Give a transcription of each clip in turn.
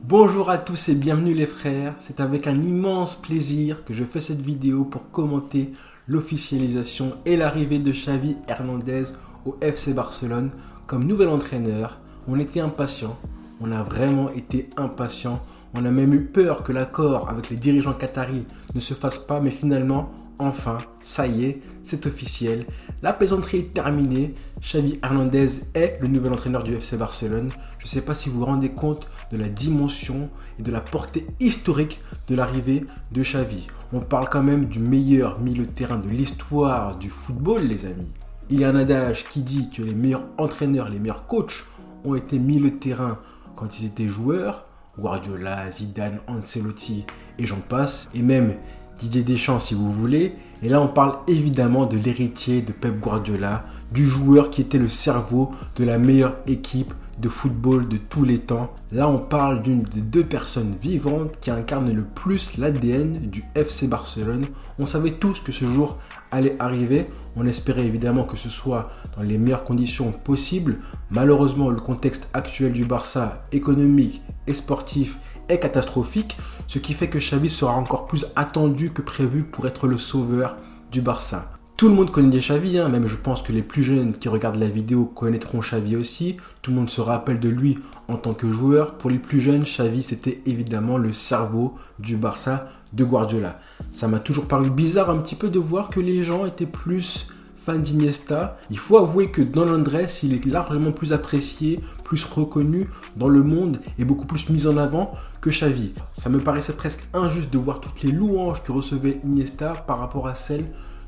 Bonjour à tous et bienvenue les frères, c'est avec un immense plaisir que je fais cette vidéo pour commenter l'officialisation et l'arrivée de Xavi Hernandez au FC Barcelone comme nouvel entraîneur. On était impatients, on a vraiment été impatients, on a même eu peur que l'accord avec les dirigeants qataris ne se fasse pas, mais finalement, enfin, ça y est, c'est officiel. La plaisanterie est terminée, Xavi Hernandez est le nouvel entraîneur du FC Barcelone. Je ne sais pas si vous vous rendez compte de la dimension et de la portée historique de l'arrivée de Xavi. On parle quand même du meilleur milieu de terrain de l'histoire du football, les amis. Il y a un adage qui dit que les meilleurs entraîneurs, les meilleurs coachs ont été milieu de terrain quand ils étaient joueurs. Guardiola, Zidane, Ancelotti et j'en passe. Et même Didier Deschamps si vous voulez. Et là on parle évidemment de l'héritier de Pep Guardiola, du joueur qui était le cerveau de la meilleure équipe de football de tous les temps. Là on parle d'une des deux personnes vivantes qui incarnent le plus l'ADN du FC Barcelone. On savait tous que ce jour allait arriver. On espérait évidemment que ce soit dans les meilleures conditions possibles. Malheureusement, le contexte actuel du Barça, économique et sportif, est catastrophique, ce qui fait que Xavi sera encore plus attendu que prévu pour être le sauveur du Barça. Tout le monde connaît Xavi, même je pense que les plus jeunes qui regardent la vidéo connaîtront Xavi aussi. Tout le monde se rappelle de lui en tant que joueur. Pour les plus jeunes, Xavi c'était évidemment le cerveau du Barça de Guardiola. Ça m'a toujours paru bizarre un petit peu de voir que les gens étaient plus fans d'Iniesta. Il faut avouer que Don Andrés, il est largement plus apprécié, plus reconnu dans le monde et beaucoup plus mis en avant que Xavi. Ça me paraissait presque injuste de voir toutes les louanges que recevait Iniesta par rapport à celles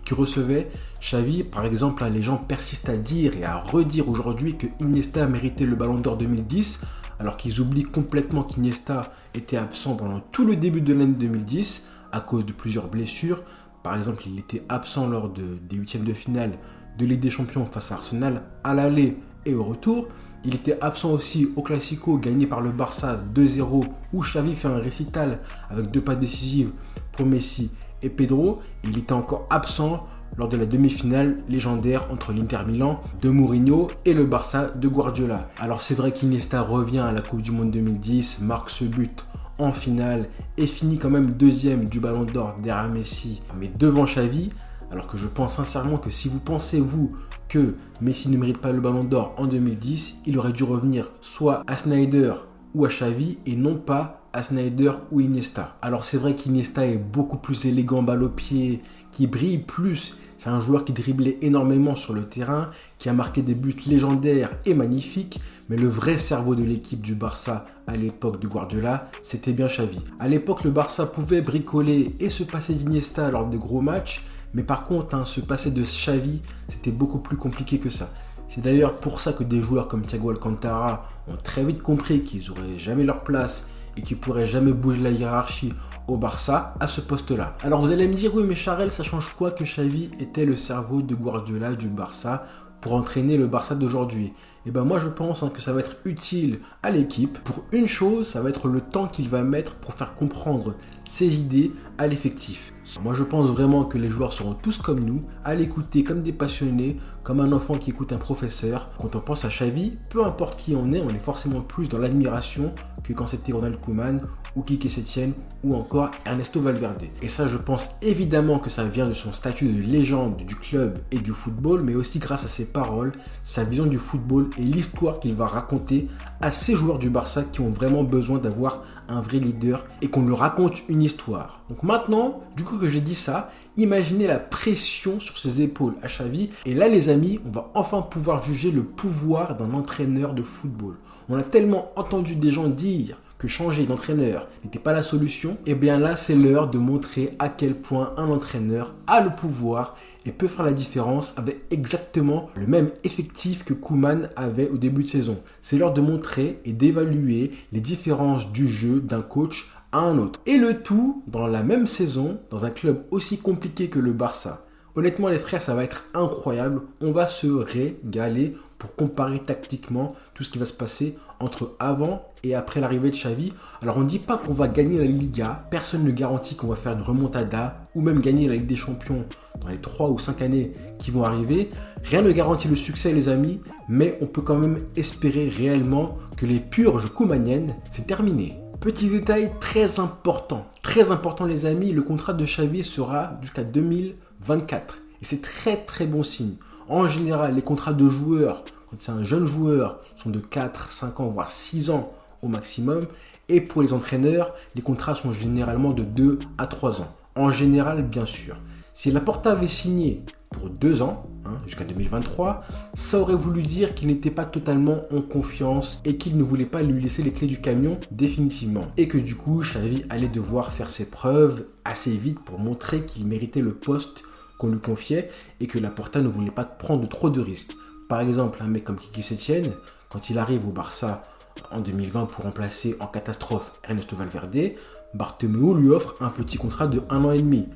que recevait Xavi. Par exemple, les gens persistent à dire et à redire aujourd'hui que Iniesta méritait le Ballon d'Or 2010, alors qu'ils oublient complètement qu'Iniesta était absent pendant tout le début de l'année 2010 à cause de plusieurs blessures. Par exemple, il était absent lors des huitièmes de finale de Ligue des Champions face à Arsenal à l'aller et au retour. Il était absent aussi au Classico gagné par le Barça 2-0 où Xavi fait un récital avec deux passes décisives pour Messi et Pedro. Il était encore absent lors de la demi-finale légendaire entre l'Inter Milan de Mourinho et le Barça de Guardiola. Alors c'est vrai qu'Iniesta revient à la Coupe du Monde 2010, marque ce but en finale et finit quand même deuxième du Ballon d'Or derrière Messi, mais devant Xavi. Alors que je pense sincèrement que si vous pensez, vous, que Messi ne mérite pas le Ballon d'Or en 2010, il aurait dû revenir soit à Sneijder ou à Xavi et non pas à Sneijder ou Iniesta. Alors c'est vrai qu'Iniesta est beaucoup plus élégant balle au pied, qui brille plus. C'est un joueur qui driblait énormément sur le terrain, qui a marqué des buts légendaires et magnifiques. Mais le vrai cerveau de l'équipe du Barça à l'époque de Guardiola, c'était bien Xavi. À l'époque, le Barça pouvait bricoler et se passer d'Iniesta lors de gros matchs. Mais par contre, se passer de Xavi, c'était beaucoup plus compliqué que ça. C'est d'ailleurs pour ça que des joueurs comme Thiago Alcantara ont très vite compris qu'ils n'auraient jamais leur place et qu'ils ne pourraient jamais bouger la hiérarchie au Barça à ce poste-là. Alors vous allez me dire, oui mais Charel, ça change quoi que Xavi était le cerveau de Guardiola du Barça pour entraîner le Barça d'aujourd'hui? Et ben moi je pense que ça va être utile à l'équipe. Pour une chose, ça va être le temps qu'il va mettre pour faire comprendre ses idées à l'effectif. Moi je pense vraiment que les joueurs seront tous comme nous, à l'écouter comme des passionnés, comme un enfant qui écoute un professeur. Quand on pense à Xavi, peu importe qui on est forcément plus dans l'admiration que quand c'était Ronald Koeman ou Quique Setién ou encore Ernesto Valverde. Et ça, je pense évidemment que ça vient de son statut de légende du club et du football, mais aussi grâce à ses paroles, sa vision du football et l'histoire qu'il va raconter à ces joueurs du Barça qui ont vraiment besoin d'avoir un vrai leader et qu'on leur raconte une histoire. Donc maintenant, du coup que j'ai dit ça, imaginez la pression sur ses épaules à Xavi. Et là les amis, on va enfin pouvoir juger le pouvoir d'un entraîneur de football. On a tellement entendu des gens dire que changer d'entraîneur n'était pas la solution. Et bien là, c'est l'heure de montrer à quel point un entraîneur a le pouvoir et peut faire la différence avec exactement le même effectif que Koeman avait au début de saison. C'est l'heure de montrer et d'évaluer les différences du jeu d'un coach à un autre. Et le tout dans la même saison, dans un club aussi compliqué que le Barça. Honnêtement les frères, ça va être incroyable. On va se régaler pour comparer tactiquement tout ce qui va se passer entre avant et après l'arrivée de Xavi. Alors on ne dit pas qu'on va gagner la Liga, personne ne garantit qu'on va faire une remontada ou même gagner la Ligue des Champions dans les 3 ou 5 années qui vont arriver. Rien ne garantit le succès les amis, mais on peut quand même espérer réellement que les purges koemaniennes, c'est terminé. Petit détail très important les amis, le contrat de Xavi sera jusqu'à 2024. Et c'est très bon signe. En général, les contrats de joueurs, quand c'est un jeune joueur, sont de 4, 5 ans, voire 6 ans au maximum. Et pour les entraîneurs, les contrats sont généralement de 2 à 3 ans. En général, bien sûr. Si Laporta avait signé pour 2 ans, jusqu'à 2023, ça aurait voulu dire qu'il n'était pas totalement en confiance et qu'il ne voulait pas lui laisser les clés du camion définitivement. Et que du coup, Xavi allait devoir faire ses preuves assez vite pour montrer qu'il méritait le poste qu'on lui confiait et que Laporta ne voulait pas prendre trop de risques. Par exemple, un mec comme Quique Setién, quand il arrive au Barça en 2020 pour remplacer en catastrophe Ernesto Valverde, Bartomeu lui offre un petit contrat de 1 an et demi.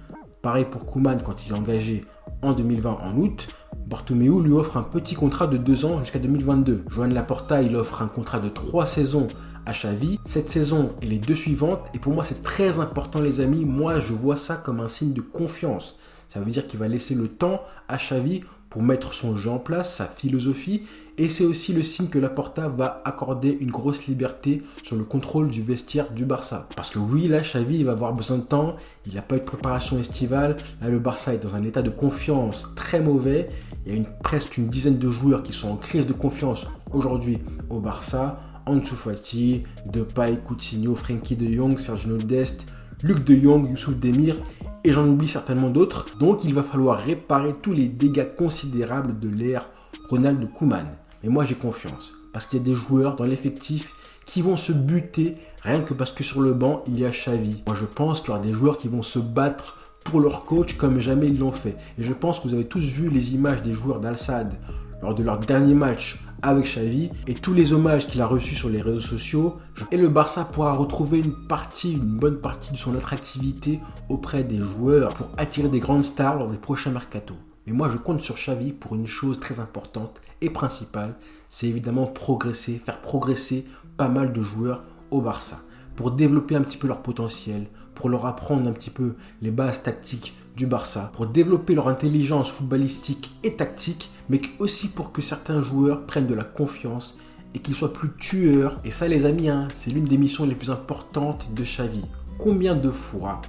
Pareil pour Koeman quand il est engagé en 2020 en août, Bartomeu lui offre un petit contrat de 2 ans jusqu'à 2022. Joan Laporta, il offre un contrat de 3 saisons à Xavi, cette saison et les 2 suivantes. Et pour moi, c'est très important les amis. Moi, je vois ça comme un signe de confiance. Ça veut dire qu'il va laisser le temps à Xavi pour mettre son jeu en place, sa philosophie. Et c'est aussi le signe que Laporta va accorder une grosse liberté sur le contrôle du vestiaire du Barça. Parce que oui, là, Xavi, il va avoir besoin de temps. Il n'a pas eu de préparation estivale. Là, le Barça est dans un état de confiance très mauvais. Il y a presque une dizaine de joueurs qui sont en crise de confiance aujourd'hui au Barça. Ansu Fati, Depay, Coutinho, Frenkie de Jong, Sergio Dest, Luc de Jong, Youssouf Demir. Et j'en oublie certainement d'autres. Donc, il va falloir réparer tous les dégâts considérables de l'ère Ronald Koeman. Mais moi, j'ai confiance. Parce qu'il y a des joueurs dans l'effectif qui vont se buter rien que parce que sur le banc, il y a Xavi. Moi, je pense qu'il y aura des joueurs qui vont se battre pour leur coach comme jamais ils l'ont fait. Et je pense que vous avez tous vu les images des joueurs d'Al-Sadd lors de leur dernier match avec Xavi et tous les hommages qu'il a reçus sur les réseaux sociaux. Et le Barça pourra retrouver une bonne partie de son attractivité auprès des joueurs pour attirer des grandes stars lors des prochains mercatos. Mais moi, je compte sur Xavi pour une chose très importante et principale, c'est évidemment progresser, faire progresser pas mal de joueurs au Barça pour développer un petit peu leur potentiel, pour leur apprendre un petit peu les bases tactiques du Barça, pour développer leur intelligence footballistique et tactique, mais aussi pour que certains joueurs prennent de la confiance et qu'ils soient plus tueurs. Et ça les amis, c'est l'une des missions les plus importantes de Xavi. Combien de fois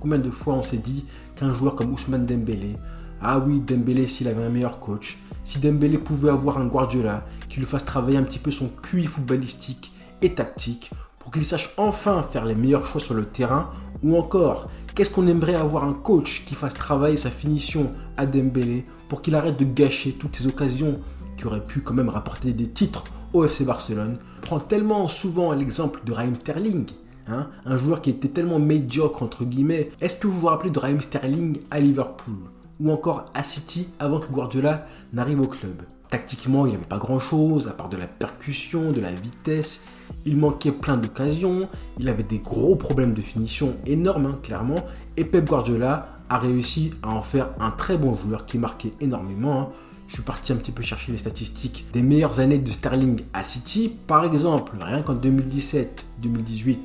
on s'est dit qu'un joueur comme Ousmane Dembélé, ah oui, Dembélé s'il avait un meilleur coach, si Dembélé pouvait avoir un Guardiola qui lui fasse travailler un petit peu son QI footballistique et tactique pour qu'il sache enfin faire les meilleurs choix sur le terrain, ou encore, qu'est-ce qu'on aimerait avoir un coach qui fasse travailler sa finition à Dembélé pour qu'il arrête de gâcher toutes ces occasions qui auraient pu quand même rapporter des titres au FC Barcelone. Je prends tellement souvent l'exemple de Raheem Sterling, un joueur qui était tellement médiocre entre guillemets. Est-ce que vous vous rappelez de Raheem Sterling à Liverpool ou encore à City avant que Guardiola n'arrive au club? Tactiquement, il n'avait pas grand-chose, à part de la percussion, de la vitesse. Il manquait plein d'occasions. Il avait des gros problèmes de finition énormes, clairement. Et Pep Guardiola a réussi à en faire un très bon joueur qui marquait énormément. Je suis parti un petit peu chercher les statistiques des meilleures années de Sterling à City. Par exemple, rien qu'en 2017-2018,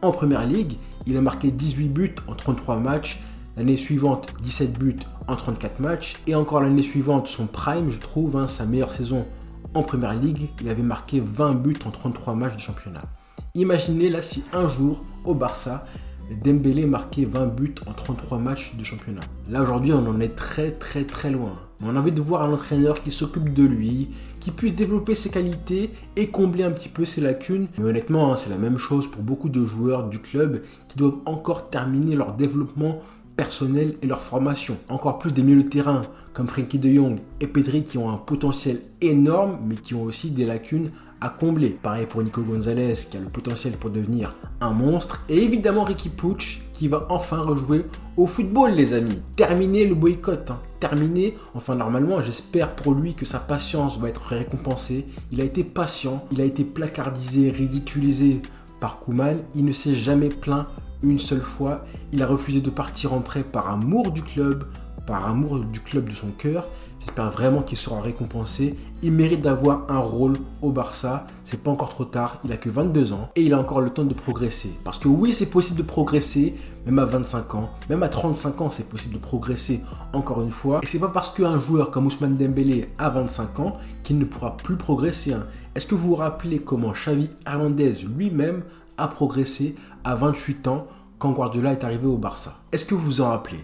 en Première Ligue, il a marqué 18 buts en 33 matchs. L'année suivante, 17 buts en 34 matchs. Et encore l'année suivante, son prime, je trouve, sa meilleure saison en Première Ligue, il avait marqué 20 buts en 33 matchs de championnat. Imaginez là si un jour, au Barça, Dembélé marquait 20 buts en 33 matchs de championnat. Là aujourd'hui, on en est très loin. On a envie de voir un entraîneur qui s'occupe de lui, qui puisse développer ses qualités et combler un petit peu ses lacunes. Mais honnêtement, c'est la même chose pour beaucoup de joueurs du club qui doivent encore terminer leur développement personnel et leur formation. Encore plus des milieux de terrain comme Frenkie de Jong et Pedri qui ont un potentiel énorme mais qui ont aussi des lacunes à combler. Pareil pour Nico Gonzalez qui a le potentiel pour devenir un monstre. Et évidemment Riqui Puig qui va enfin rejouer au football les amis. Terminer le boycott. Terminer, enfin normalement j'espère pour lui que sa patience va être récompensée. Il a été patient, il a été placardisé, ridiculisé par Koeman. Il ne s'est jamais plaint une seule fois. Il a refusé de partir en prêt par amour du club de son cœur. J'espère vraiment qu'il sera récompensé. Il mérite d'avoir un rôle au Barça. C'est pas encore trop tard. Il a que 22 ans et il a encore le temps de progresser. Parce que oui, c'est possible de progresser, même à 25 ans, même à 35 ans, c'est possible de progresser encore une fois. Et c'est pas parce qu'un joueur comme Ousmane Dembélé a 25 ans qu'il ne pourra plus progresser. Est-ce que vous vous rappelez comment Xavi Hernandez lui-même a progressé à 28 ans quand Guardiola est arrivé au Barça. Est-ce que vous vous en rappelez?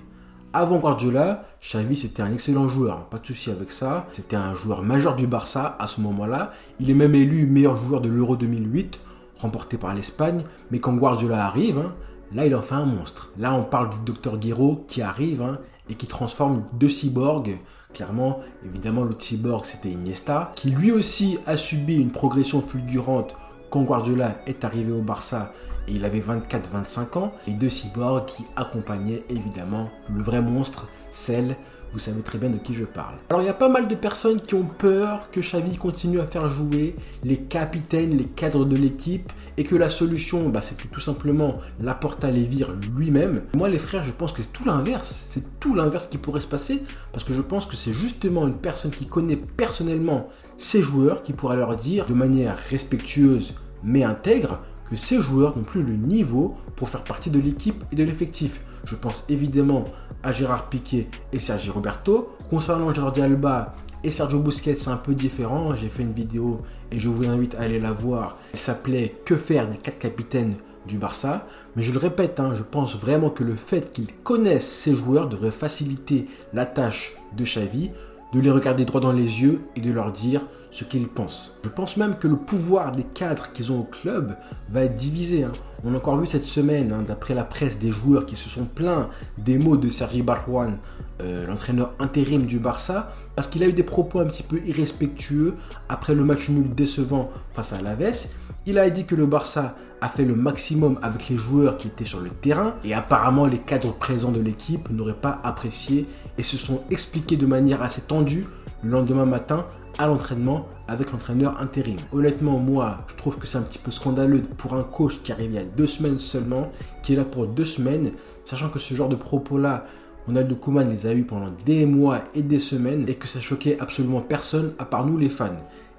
Avant Guardiola, Xavi c'était un excellent joueur, pas de souci avec ça. C'était un joueur majeur du Barça à ce moment-là. Il est même élu meilleur joueur de l'Euro 2008, remporté par l'Espagne. Mais quand Guardiola arrive, là il en fait un monstre. Là on parle du Dr Guerreiro qui arrive et qui transforme deux cyborgs. Clairement, évidemment l'autre cyborg c'était Iniesta, qui lui aussi a subi une progression fulgurante quand Guardiola est arrivé au Barça. Et il avait 24-25 ans, les deux cyborgs qui accompagnaient évidemment le vrai monstre, Cell. Vous savez très bien de qui je parle. Alors il y a pas mal de personnes qui ont peur que Xavi continue à faire jouer les capitaines, les cadres de l'équipe et que la solution, c'est que tout simplement Laporta les vire lui-même. Moi les frères, je pense que c'est tout l'inverse. C'est tout l'inverse qui pourrait se passer parce que je pense que c'est justement une personne qui connaît personnellement ses joueurs qui pourrait leur dire de manière respectueuse mais intègre que ces joueurs n'ont plus le niveau pour faire partie de l'équipe et de l'effectif. Je pense évidemment à Gérard Piqué et Sergi Roberto. Concernant Jordi Alba et Sergio Busquets, c'est un peu différent. J'ai fait une vidéo et je vous invite à aller la voir. Elle s'appelait « Que faire des 4 capitaines du Barça ?» Mais je le répète, je pense vraiment que le fait qu'ils connaissent ces joueurs devrait faciliter la tâche de Xavi, de les regarder droit dans les yeux et de leur dire ce qu'ils pensent. Je pense même que le pouvoir des cadres qu'ils ont au club va être divisé. On a encore vu cette semaine, d'après la presse, des joueurs qui se sont plaints des mots de Sergi Barjuan, l'entraîneur intérim du Barça, parce qu'il a eu des propos un petit peu irrespectueux après le match nul décevant face à Alaves. Il a dit que le Barça a fait le maximum avec les joueurs qui étaient sur le terrain et apparemment les cadres présents de l'équipe n'auraient pas apprécié et se sont expliqués de manière assez tendue le lendemain matin à l'entraînement avec l'entraîneur intérim. Honnêtement, moi, je trouve que c'est un petit peu scandaleux pour un coach qui arrive il y a 2 semaines seulement, qui est là pour 2 semaines, sachant que ce genre de propos-là, Ronald Koeman les a eu pendant des mois et des semaines et que ça choquait absolument personne à part nous les fans.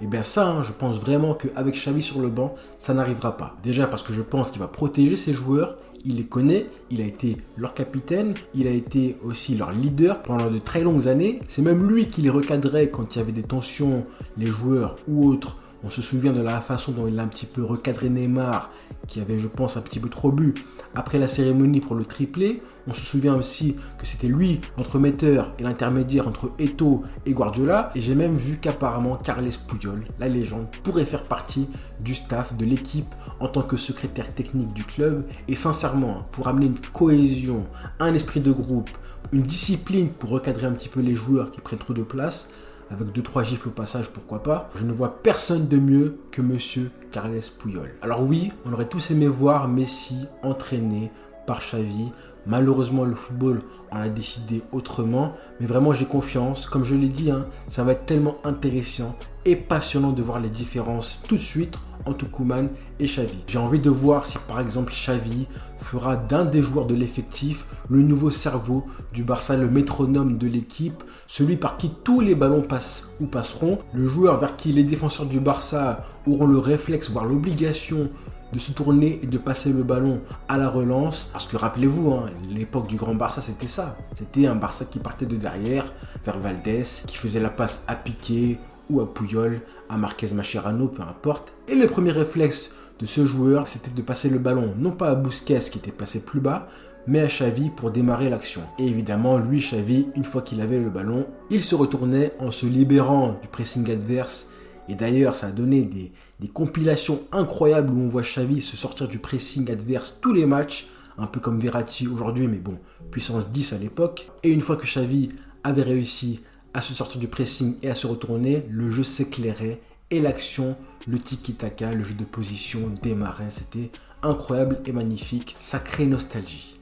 Et bien ça, je pense vraiment qu'avec Xavi sur le banc, ça n'arrivera pas. Déjà parce que je pense qu'il va protéger ses joueurs, il les connaît, il a été leur capitaine, il a été aussi leur leader pendant de très longues années. C'est même lui qui les recadrait quand il y avait des tensions, les joueurs ou autres. On se souvient de la façon dont il a un petit peu recadré Neymar, qui avait, je pense, un petit peu trop bu après la cérémonie pour le triplé. On se souvient aussi que c'était lui, l'entremetteur et l'intermédiaire entre Eto'o et Guardiola. Et j'ai même vu qu'apparemment Carles Puyol, la légende, pourrait faire partie du staff, de l'équipe en tant que secrétaire technique du club. Et sincèrement, pour amener une cohésion, un esprit de groupe, une discipline pour recadrer un petit peu les joueurs qui prennent trop de place, avec 2-3 gifles au passage, pourquoi pas. Je ne vois personne de mieux que monsieur Carles Puyol. Alors oui, on aurait tous aimé voir Messi entraîné par Xavi. Malheureusement, le football en a décidé autrement. Mais vraiment, j'ai confiance. Comme je l'ai dit, ça va être tellement intéressant et passionnant de voir les différences tout de suite entre Koeman et Xavi. J'ai envie de voir si par exemple Xavi fera d'un des joueurs de l'effectif le nouveau cerveau du Barça, le métronome de l'équipe, celui par qui tous les ballons passent ou passeront, le joueur vers qui les défenseurs du Barça auront le réflexe, voire l'obligation de se tourner et de passer le ballon à la relance. Parce que rappelez-vous, l'époque du Grand Barça, c'était ça. C'était un Barça qui partait de derrière vers Valdés, qui faisait la passe à Piqué ou à Puyol, à Marquez Mascherano, peu importe. Et le premier réflexe de ce joueur, c'était de passer le ballon, non pas à Busquets qui était passé plus bas, mais à Xavi pour démarrer l'action. Et évidemment, lui, Xavi, une fois qu'il avait le ballon, il se retournait en se libérant du pressing adverse. Et d'ailleurs, ça a donné des compilations incroyables où on voit Xavi se sortir du pressing adverse tous les matchs, un peu comme Verratti aujourd'hui, mais bon, puissance 10 à l'époque. Et une fois que Xavi avait réussi à se sortir du pressing et à se retourner, le jeu s'éclairait et l'action, le tiki-taka, le jeu de position démarrait. C'était incroyable et magnifique, sacrée nostalgie.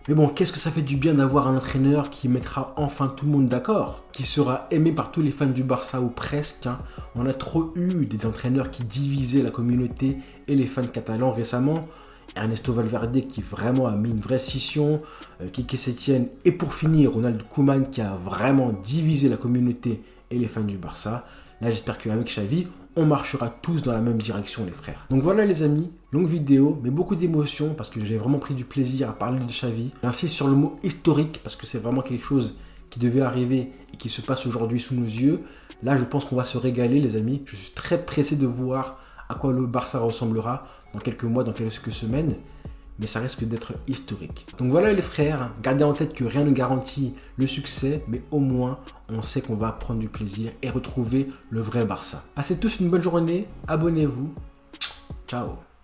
Mais bon, qu'est-ce que ça fait du bien d'avoir un entraîneur qui mettra enfin tout le monde d'accord, qui sera aimé par tous les fans du Barça ou presque. On a trop eu des entraîneurs qui divisaient la communauté et les fans catalans récemment. Ernesto Valverde qui vraiment a mis une vraie scission, Quique Setién et pour finir Ronald Koeman qui a vraiment divisé la communauté et les fans du Barça. Là j'espère qu'avec Xavi, on marchera tous dans la même direction les frères. Donc voilà les amis, longue vidéo mais beaucoup d'émotions parce que j'ai vraiment pris du plaisir à parler de Xavi. J'insiste sur le mot historique parce que c'est vraiment quelque chose qui devait arriver et qui se passe aujourd'hui sous nos yeux. Là je pense qu'on va se régaler les amis. Je suis très pressé de voir à quoi le Barça ressemblera dans quelques mois, dans quelques semaines. Mais ça risque d'être historique. Donc voilà les frères, gardez en tête que rien ne garantit le succès, mais au moins on sait qu'on va prendre du plaisir et retrouver le vrai Barça. Passez tous une bonne journée, abonnez-vous, ciao.